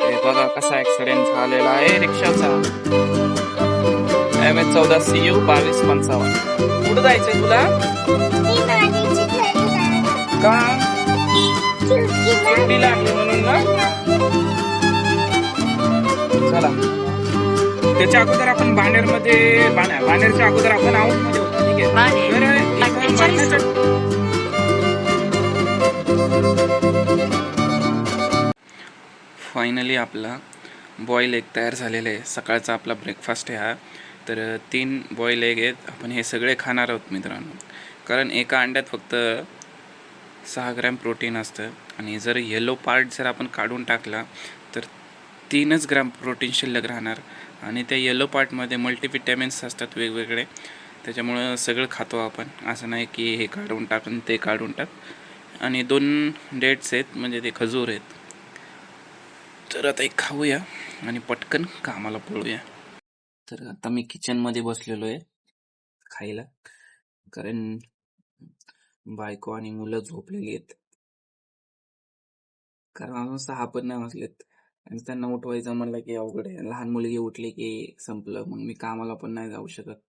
हे बघा कसा ऍक्सिडेंट झालेला आहे रिक्षाचा. MS14CU 2255. कुठं जायचंय तुला? का? सुट्टी लागली म्हणून ना? चला, त्याच्या अगोदर आपण बाणेरच्या अगोदर आपण आऊट मध्ये होतो. ठीक आहे. फायनली आपला बॉईल एग तयार झालेला आहे. सकाळचा आपला ब्रेकफास्ट आहे हा. तर 3 बॉईल एग आहेत. आपण हे सगळे खाणार आहोत मित्रांनो, कारण एका अंड्यात फक्त 6 ग्रॅम प्रोटीन असतं आणि जर येलो पार्ट जर आपण काढून टाकला तर 3च ग्रॅम प्रोटीन शिल्लक राहणार. आणि त्या येलो पार्टमध्ये मल्टीविटॅमिन्स असतात वेगवेगळे, त्याच्यामुळं सगळं खातो आपण. असं नाही की हे काढून टाकून ते काढून टाक. आणि 2 डेट्स आहेत, म्हणजे ते खजूर आहेत. तर आता एक खाऊया आणि पटकन कामाला पळूया. तर आता मी किचनमध्ये बसलेलो आहे खायला, कारण बायको आणि मुलं झोपलेली आहेत. कारण अजून 6 पण नाही वाजलेत आणि त्यांना उठवायचं म्हणलं की अवघड आहे. लहान मुलगी उठली की संपलं, मग मी कामाला पण नाही जाऊ शकत.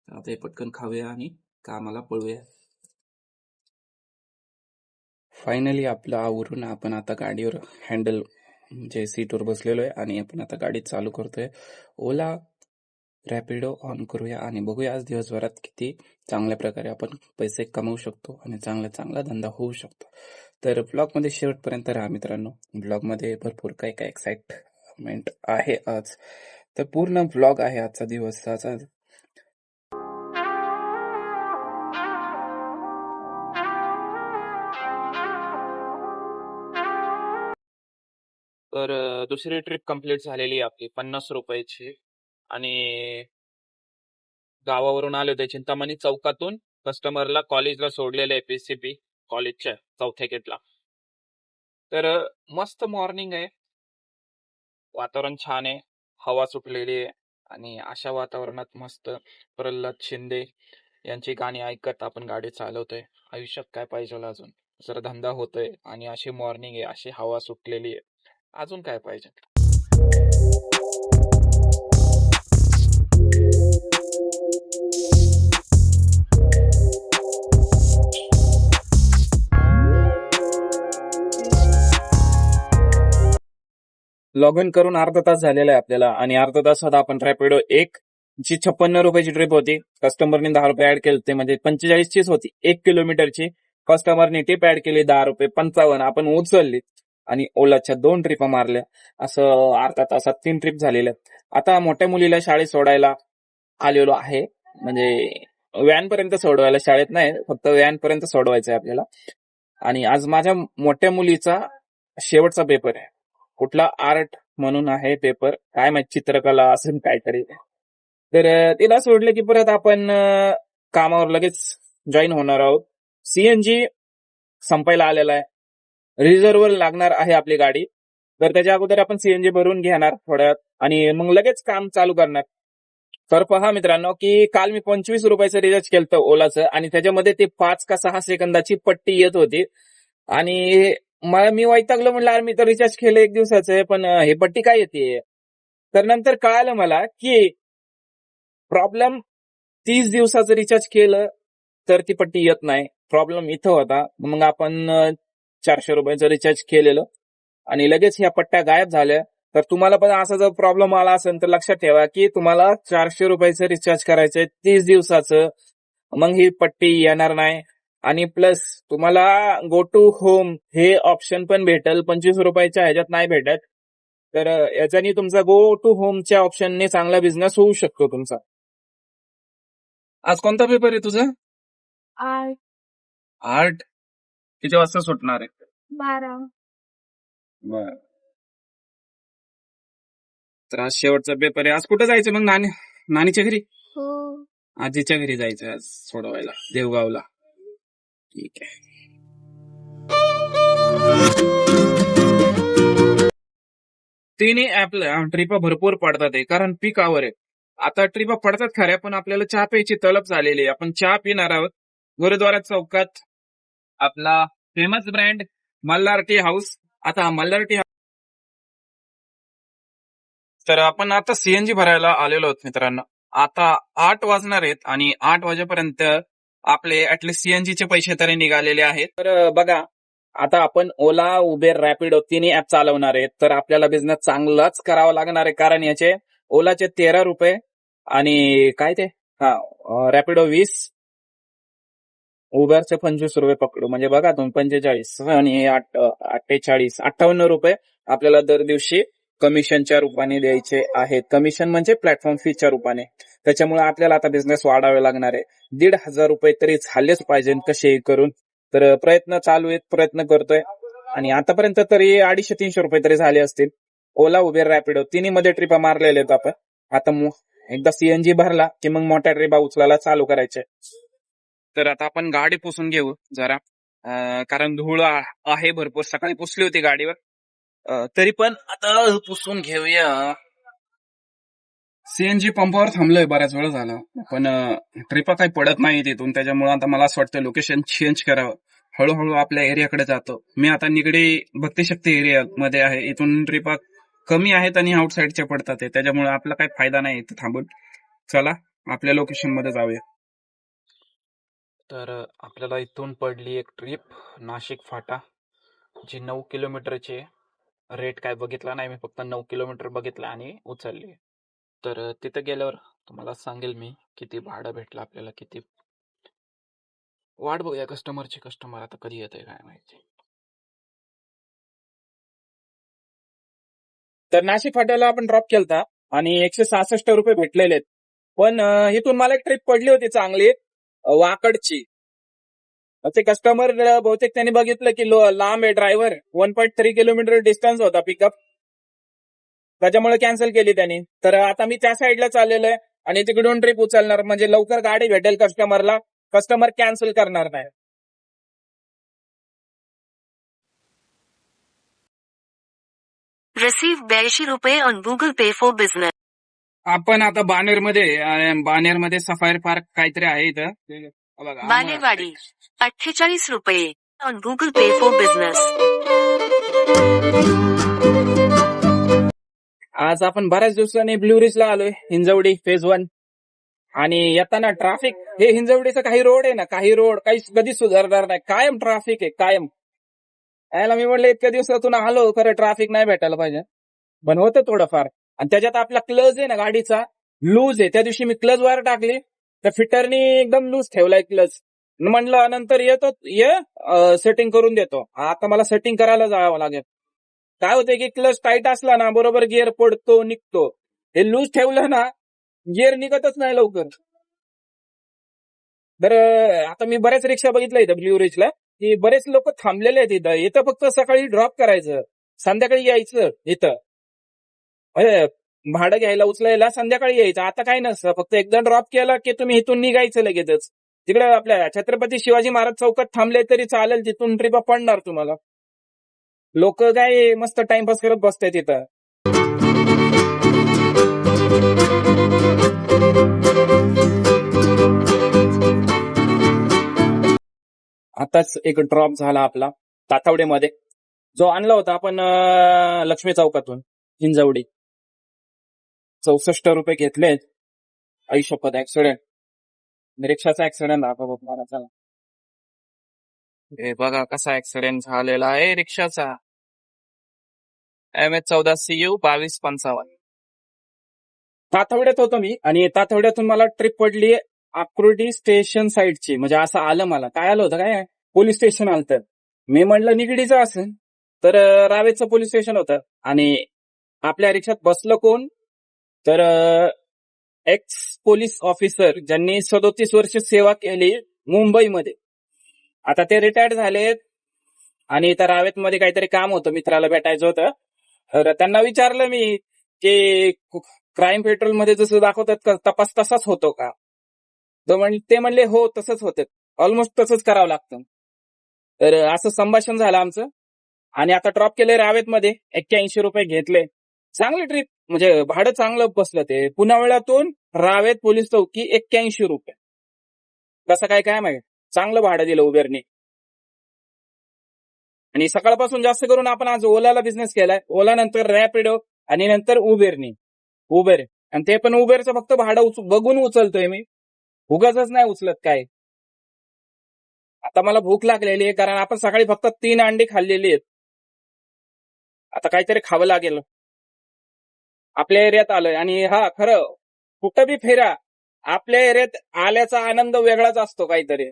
तर आता हे पटकन खाऊया आणि कामाला पळूया. फायनली आपलं आवरून आपण आता गाडीवर हँडल म्हणजे सीटवर बसलेलो आहे आणि आपण आता गाडी चालू करतोय. ओला रॅपिडो ऑन करूया आणि बघूया आज दिवसभरात किती चांगल्या प्रकारे आपण पैसे कमवू शकतो आणि चांगला धंदा होऊ शकतो. तर ब्लॉगमध्ये शेवटपर्यंत राहा मित्रांनो. ब्लॉगमध्ये भरपूर काय काय एक्साइटमेंट आहे आज. तर पूर्ण ब्लॉग आहे आजचा दिवसाचा. तर दुसरी ट्रिप कंप्लीट झालेली आहे आपली 50 रुपयाची. आणि गावावरून आले होते चिंतामणी चौकातून कस्टमरला कॉलेजला सोडलेलं आहे, PCP कॉलेजच्या 4थ्या गेटला. तर मस्त मॉर्निंग आहे, वातावरण छान आहे, हवा सुटलेली आहे आणि अशा वातावरणात मस्त प्रल्हाद शिंदे यांची गाणी ऐकत आपण गाडी चालवतोय. आयुष्यात काय पाहिजे अजून? जर धंदा होतोय आणि अशी मॉर्निंग आहे, अशी हवा सुटलेली आहे, अजून काय पाहिजे? लॉग इन करून अर्धा तास झालेला आहे आपल्याला आणि अर्धा तासात आपण रॅपिडो एक जी 56 रुपयाची ट्रिप होती, कस्टमरने 10 रुपये ऍड केले, ते म्हणजे 45चीच होती 1 किलोमीटरची. कस्टमरने टिप ऍड केली 10 रुपये, 55 आपण उचलली आणि ओलाच्या 2 ट्रिपा मारल्या. असं अर्धा तासात 3 ट्रिप झालेल्या. आता मोठ्या मुलीला शाळेत सोडायला आलेलो आहे, म्हणजे व्हॅन पर्यंत सोडवायला, शाळेत नाही, फक्त व्हॅन पर्यंत सोडवायचं आहे आपल्याला. आणि आज माझ्या मोठ्या मुलीचा शेवटचा पेपर आहे. कुठला आर्ट म्हणून आहे पेपर, काय माहित, चित्रकला असेल काहीतरी. तर तिला सोडलं की परत आपण कामावर लगेच जॉईन होणार आहोत. CNG संपायला आलेला आहे, रिझर्व्हर लागणार आहे आपली गाडी. तर त्याच्या अगोदर आपण CNG भरून घेणार थोड्यात आणि मग लगेच काम चालू करणार. तर पहा मित्रांनो की काल मी 25 रुपयाचं रिचार्ज केलं ओलाचं आणि त्याच्यामध्ये ते 5 का 6 सेकंदाची पट्टी येत होती. आणि मी वैतागलो, म्हणलं अरे मी तर रिचार्ज केलं 1 दिवसाचं, पण हे पट्टी काय येते? तर नंतर कळालं मला की प्रॉब्लेम 30 दिवसाचं रिचार्ज केलं तर ती पट्टी येत नाही. प्रॉब्लेम इथं होता. मग आपण 400 रुपयाचं रिचार्ज केलेलं आणि लगेच ह्या पट्ट्या गायब झाल्या. तर तुम्हाला पण असा जर प्रॉब्लेम आला असेल तर लक्षात ठेवा की तुम्हाला 400 रुपयाचं रिचार्ज करायचंय 30 दिवसाचं, मग ही पट्टी येणार नाही. आणि प्लस तुम्हाला गो टू होम हे ऑप्शन पण भेटेल, 25 रुपयाच्या ह्याच्यात नाही भेटत. तर याच्याने तुमचा गो टू होमच्या ऑप्शनने चांगला बिझनेस होऊ शकतो तुमचा. आज कोणता पेपर आहे तुझा? आर्ट. किती वाजता सुटणार आहे? 12. बर. तर आज शेवटचा पेपर आहे. आज कुठं जायचं मग? नानीच्या घरी? हो. आजीच्या घरी जायचं आज सोडवायला, देवगावला. ठीक आहे. तिन्ही ऍपला ट्रिपा भरपूर पडतात आहे, कारण पीक आवर आहे. आता ट्रिपा पडतात खऱ्या, पण आपल्याला चहा प्यायची तलब झालेली आहे. आपण चहा पिणार आहोत गुरुद्वारा चौकात. आपला famous brand Malhar tea house. आता मल्हार टी तर आपण आता सीएनजी भरायला आलेलो आहोत मित्रांनो. आता 8 वाजणार आहेत आणि 8 वाजेपर्यंत आपले ऍटलीस्ट सीएनजीचे पैसे तरी निघालेले आहेत. तर बघा, आता आपण ओला, उबेर, रॅपिडो तिन्ही ऍप चालवणार आहेत. तर आपल्याला बिझनेस चांगलाच करावा लागणार आहे, कारण याचे ओलाचे 13 रुपये आणि काय ते रॅपिडो 20, उबरचे 25 रुपये पकडू, म्हणजे बघा तुम्ही 45 आणि 48, 58 रुपये आपल्याला दर दिवशी कमिशनच्या रूपाने द्यायचे आहेत. कमिशन म्हणजे प्लॅटफॉर्म फीच्या रूपाने. त्याच्यामुळे आपल्याला आता बिझनेस वाढावे लागणार आहे. 1,500 रुपये तरी झालेच पाहिजे कसेही करून. तर प्रयत्न चालू आहेत, प्रयत्न करतोय आणि आतापर्यंत तरी 250-300 रुपये तरी झाले असतील. ओला, उबेर, रॅपिडो तिन्ही मध्ये ट्रिपा मारलेल्या आहेत आपण. आता एकदा सीएनजी भरला की मग मोठ्या ट्रिपा उचलायला चालू करायचे. तर आता आपण गाडी पुसून घेऊ जरा, कारण धूळ आहे भरपूर. सकाळी पुसली होती गाडीवर, तरी पण आता पुसून घेऊया. सीएनजी पंपावर थांबलोय, बऱ्याच वेळ झाला, पण ट्रिपा काही पडत नाही तिथून. त्याच्यामुळे आता मला असं वाटतं लोकेशन चेंज करावं. हळूहळू आपल्या एरियाकडे जातो मी. आता निगडी भक्तिशक्ती एरिया मध्ये आहे. इथून ट्रिपा कमी आहेत आणि आउटसाईडच्या पडतात, त्याच्यामुळे आपला काही फायदा नाही इथं थांबून. चला आपल्या लोकेशन मध्ये जाऊया. तर आपल्याला इथून पडली एक ट्रिप, नाशिक फाटा, जी 9 किलोमीटरची. रेट काय बघितला नाही मी, फक्त 9 किलोमीटर बघितलं आणि उचलली. तर तिथे गेल्यावर तुम्हाला सांगेल मी किती भाडं भेटलं आपल्याला, किती. वाट बघूया कस्टमरची. कस्टमर आता कधी येतंय काय माहिती. तर नाशिक फाट्याला आपण ड्रॉप केलता आणि 166 रुपये भेटलेले आहेत. पण इथून मला एक ट्रिप पडली होती चांगली, वाकडची. ते कस्टमर बहुतेक त्यांनी बघितलं की लांब आहे ड्रायव्हर, 1.3 किलोमीटर डिस्टन्स होता पिकअप, त्याच्यामुळे कॅन्सल केली त्यांनी. तर आता मी त्या साईडला चाललेलो आहे आणि तिकडून ट्रिप उचलणार, म्हणजे लवकर गाडी भेटेल कस्टमरला, कस्टमर कॅन्सल करणार नाही. Receive 82 रुपये on Google Pay for Business. आपण आता बाणेरमध्ये सफारी पार्क काहीतरी आहे इथं. बघा, बाणेरवाडी 48 रुपये on Google Pay for Business. आज आपण बऱ्याच दिवसांनी ब्लू रिजला आलोय, हिंजवडी फेज 1. आणि येताना ट्रॅफिक, हे हिंजवडीचं काही रोड आहे ना, काही रोड काही कधी सुधारणार नाही, कायम ट्रॅफिक आहे कायम. यायला मी म्हणलं इतक्या दिवसातून आलो, खरं ट्रॅफिक नाही भेटायला पाहिजे, पण होतं थोडंफार. आणि त्याच्यात आपला क्लच आहे ना गाडीचा, लूज आहे. त्या दिवशी मी क्लच वायर टाकली, त्या फिटरनी एकदम लूज ठेवलाय क्लच. म्हणलं नंतर येतो, सेटिंग करून देतो. आता मला सेटिंग करायला जावं लागेल. काय होतंय की क्लच टाईट असला ना, बरोबर गिअर पडतो निघतो. हे लूज ठेवलं ना, गिअर निघतच नाही लवकर. तर आता मी बऱ्याच रिक्षा बघितल्या इथं ब्ल्यू रिजला, की बरेच लोक थांबलेले आहेत इथं. इथं फक्त सकाळी ड्रॉप करायचं, संध्याकाळी यायचं. इथं भाडं घ्यायला उचलायला संध्याकाळी यायचं. आता काय नसतं, फक्त एकदा ड्रॉप केला की तुम्ही इथून निघायचं लगेचच. तिकडे आपल्या छत्रपती शिवाजी महाराज चौकात थांबले तरी चालेल, तिथून ट्रिपा पडणार तुम्हाला. लोक काय मस्त टाइमपास करत बसताय तिथं. आताच एक ड्रॉप झाला आपला तातवडेमध्ये, जो आणला होता आपण लक्ष्मी चौकातून हिंजवडी. 64 रुपये घेतले. आयुष्यपद ऍक्सिडेंट, रिक्षाचा ऍक्सिडेंट मला. चला हे बघा कसा ऍक्सिडेंट झालेला आहे रिक्षाचा. MS14CU 2255. तातवड्यात होतो मी आणि तातवड्यातून मला ट्रिप पडली आकुर्डी स्टेशन साईडची. म्हणजे असं आलं, मला काय आलं होतं, काय पोलीस स्टेशन आलं. तर मी म्हणलं निगडीचं असेल, तर रावेचं पोलीस स्टेशन होतं. आणि आपल्या रिक्षात बसलं कोण, तर एक्स पोलीस ऑफिसर, ज्यांनी 37 वर्ष सेवा केली मुंबईमध्ये. आता ते रिटायर्ड झालेत आणि इथं रावेतमध्ये काहीतरी काम होतं, मित्राला भेटायचं होतं. तर त्यांना विचारलं मी की क्राईम पेट्रोल मध्ये जसं दाखवतात तपास तसाच होतो का. ते म्हणले हो तसंच होतं, ऑलमोस्ट तसंच करावं लागतं. तर असं संभाषण झालं आमचं. आणि आता ड्रॉप केले रावेतमध्ये, 81 रुपये घेतले. चांगली ट्रिप, म्हणजे भाडं चांगलं बसलं. ते पुण्यावळ्यातून रावेत पोलीस चौकी 81 रुपये. कसं काय काय माहिती, चांगलं भाडं दिलं उबेरने. आणि सकाळपासून जास्त करून आपण आज ओलाला बिझनेस केलाय, ओला नंतर रॅपिडो आणि नंतर उबेरनी. उबेर आहे. आणि ते पण उबेरचं फक्त भाडं बघून उचलतोय मी, उगाचच नाही उचलत काय. आता मला भूक लागलेली आहे कारण आपण सकाळी फक्त 3 अंडी खाल्लेली आहेत. आता काहीतरी खावं लागेल. आपल्या एरियात आलोय आणि हा खरं कुठं बी फिरा, आपल्या एरियात आल्याचा आनंद वेगळाच असतो काहीतरी.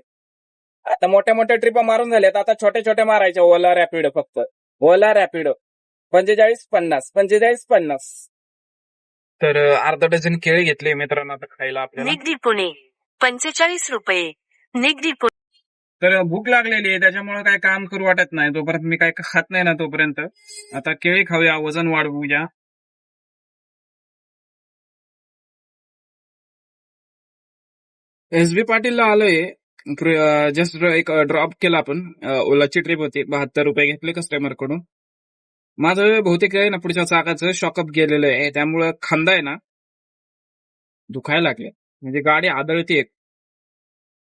आता मोठ्या मोठ्या ट्रिपा मारून झाल्यात, आता छोट्या छोट्या मारायच्या. ओला रॅपिडो फक्त, ओला रॅपिडो 45-50, 45-50. तर अर्धा डझन केळी घेतले मित्रांनो आता खायला आपल्याला. निगडी पुणे 45 रुपये. निगडी पुणे. तर भूक लागलेली आहे त्याच्यामुळे काय काम करू वाटत नाही. तोपर्यंत मी काय खात नाही ना तोपर्यंत. आता केळी खाऊया, वजन वाढवूया. एस बी पाटीलला आलोय. जस्ट एक ड्रॉप केला आपण. ओलाची ट्रिप होती, 72 रुपये घेतले कस्टमर कडून. माझं बहुतेक आहे ना पुढच्या चाकाचं शॉकअप गेलेलं आहे, त्यामुळं खांदा आहे ना दुखायला लागले. म्हणजे गाडी आदळते.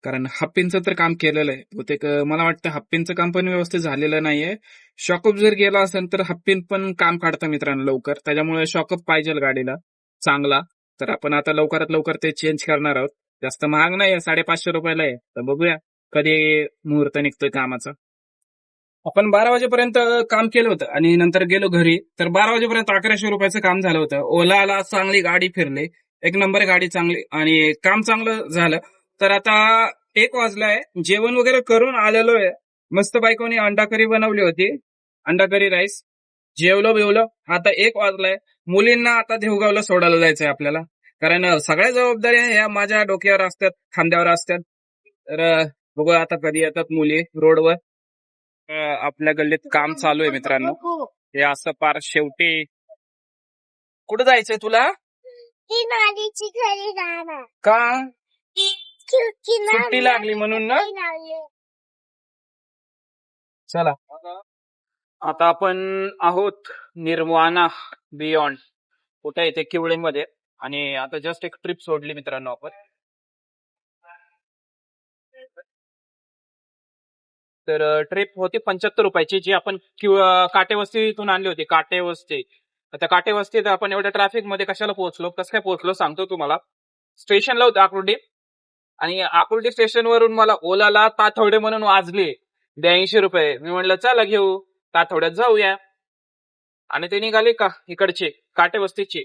कारण हप्पींचं तर काम केलेलं आहे बहुतेक. मला वाटतं हप्पींचं काम पण व्यवस्थित झालेलं नाहीये. शॉकअप जर गेला असेल तर हप्पीन पण काम काढतं मित्रांनो लवकर. त्याच्यामुळे शॉकअप पाहिजे गाडीला चांगला. तर आपण आता लवकरात लवकर ते चेंज करणार आहोत. जास्त महाग नाही, 550 रुपयाला आहे. तर बघूया कधी मुहूर्त निघतोय कामाचा. आपण 12 वाजेपर्यंत काम केलं होतं आणि नंतर गेलो घरी. तर 12 वाजेपर्यंत 1100 रुपयाचं काम झालं होतं. ओलाला चांगली गाडी फिरली, एक नंबर गाडी चांगली आणि काम चांगलं झालं. तर आता 1 वाजलाय, जेवण वगैरे करून आलेलो आहे. मस्त बायकोनी अंडा करी बनवली होती, अंडा करी राईस. जेवलो बिवलो. आता 1 वाजलाय. मुलींना आता देवगावला सोडायला जायचंय आपल्याला, कारण सगळ्या जबाबदाऱ्या ह्या माझ्या डोक्यावर असतात, खांद्यावर असतात. तर बघू आता कधी येतात मुली रोडवर. आपल्या गल्लीत काम चालू आहे मित्रांनो. हे असं पार शेवटी. कुठं जायचंय तुला? नालीची घरी जाणार का? सुट्टी सुट्टी लागली म्हणून ना. चला आता आपण आहोत निर्वाणा बियॉन्ड. कुठे येते किवळीमध्ये. आणि आता जस्ट एक ट्रिप सोडली मित्रांनो आपण. तर ट्रिप होती 75 रुपयाची, जी आपण काटेवस्तीतून आणली होती. काटेवस्ती. त्या काटेवस्तीत आपण एवढ्या ट्रॅफिक मध्ये कशाला पोहोचलो, कसं काय पोहोचलो सांगतो तुम्हाला. स्टेशनला होतं आकुर्डी, आणि आकुर्डी स्टेशनवरून मला ओलाला ताथवडे म्हणून वाजले 82 रुपये. मी म्हणलं चला घेऊ, ताथवड्यात जाऊया. आणि ते निघाले का इकडचे काटेवस्तीचे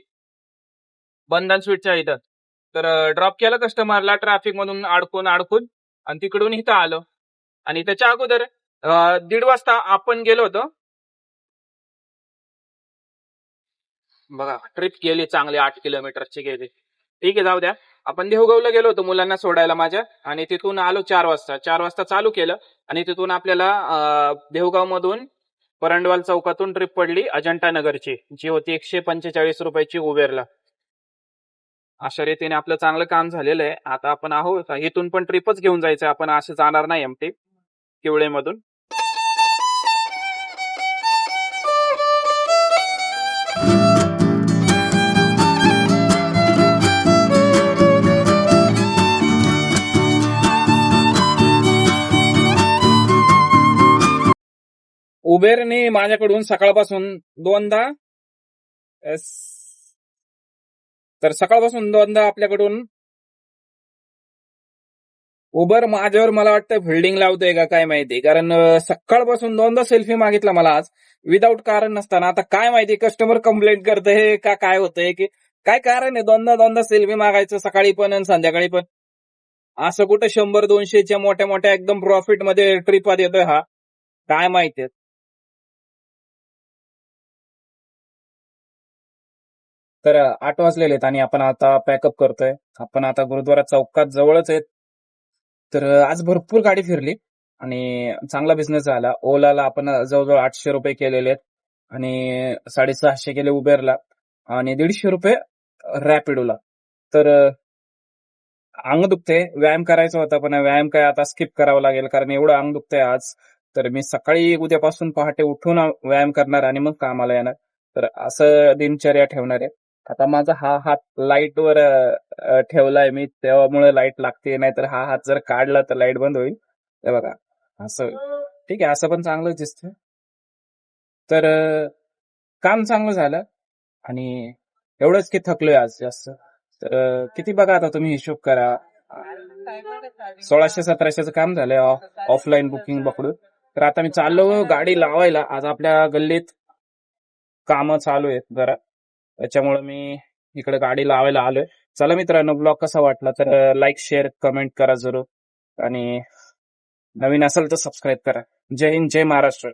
बंधन स्वीटच्या इथं. तर ड्रॉप केलं कस्टमरला ट्रॅफिक मधून अडकून आणि तिकडून इथं आलो. आणि त्याच्या अगोदर 1:30 वाजता आपण गेलो होतो. बघा ट्रिप गेली चांगली, 8 किलोमीटरची गेली. ठीक आहे जाऊ द्या. आपण देहगावला गेलो होतो मुलांना सोडायला माझ्या, आणि तिथून आलो 4 वाजता. 4 वाजता चालू केलं आणि तिथून आपल्याला देहगाव मधून परंडवाल चौकातून ट्रिप पडली अजंठा नगरची, जी होती 145 रुपयाची उबेरला. अशा रीतीने आपलं चांगलं काम झालेलं आहे. आता आपण आहोत इथून पण ट्रिपच घेऊन जायचं, आपण असं जाणार नाही एमटी किवळेमधून. उबेरने माझ्याकडून सकाळपासून दोनदा तर सकाळपासून दोनदा आपल्याकडून उबर माझ्यावर मला वाटतं फिल्डिंग लावतोय का काय माहिती. कारण सकाळपासून दोनदा सेल्फी मागितला मला आज, विदाऊट कारण नसताना. आता काय माहिती कस्टमर कंप्लेंट करतंय का काय होतंय, की काय कारण आहे दोनदा दोनदा सेल्फी मागायचं सकाळी पण आणि संध्याकाळी पण. असं कुठं 100-200च्या मोठ्या मोठ्या एकदम प्रॉफिट मध्ये ट्रिपा देतोय हा, काय माहितीये. तर 8 वाजलेले आहेत आणि आपण आता पॅकअप करतोय. आपण आता गुरुद्वारा चौकात जवळच आहेत. तर आज भरपूर गाडी फिरली आणि चांगला बिझनेस झाला. ओलाला आपण जवळजवळ 800 रुपये केलेले आहेत, आणि 650 केले उबेरला, आणि 150 रुपये रॅपिडोला. तर अंग दुखते, व्यायाम करायचा होता पण व्यायाम काय आता स्किप करावा लागेल, कारण एवढं अंग दुखतंय आज. तर मी सकाळी उद्यापासून पहाटे उठून व्यायाम करणार आणि मग कामाला येणार. तर असं दिनचर्या ठेवणार आहे. आता माझा हा हात लाईटवर ठेवलाय मी, त्यामुळे लाईट लागते, नाहीतर हा हात जर काढला तर लाईट बंद होईल. हे बघा असं. ठीक आहे, असं पण चांगलं दिसतंय. तर काम चांगलं झालं आणि एवढंच की थकलोय आज जास्त. तर किती बघा आता तुम्ही हिशोब करा. 1600-1700चं काम झालंय ऑफलाईन बुकिंग पकडून. तर आता मी चाललो गाडी लावायला. आज आपल्या गल्लीत कामं चालू आहेत जरा, त्याच्यामुळे मी इकडे गाडी लावायला आलोय. चला मित्रांनो, ब्लॉग कसा वाटला तर लाईक शेअर कमेंट करा जरूर, आणि नवीन असेल तर सबस्क्राईब करा. जय हिंद, जय महाराष्ट्र.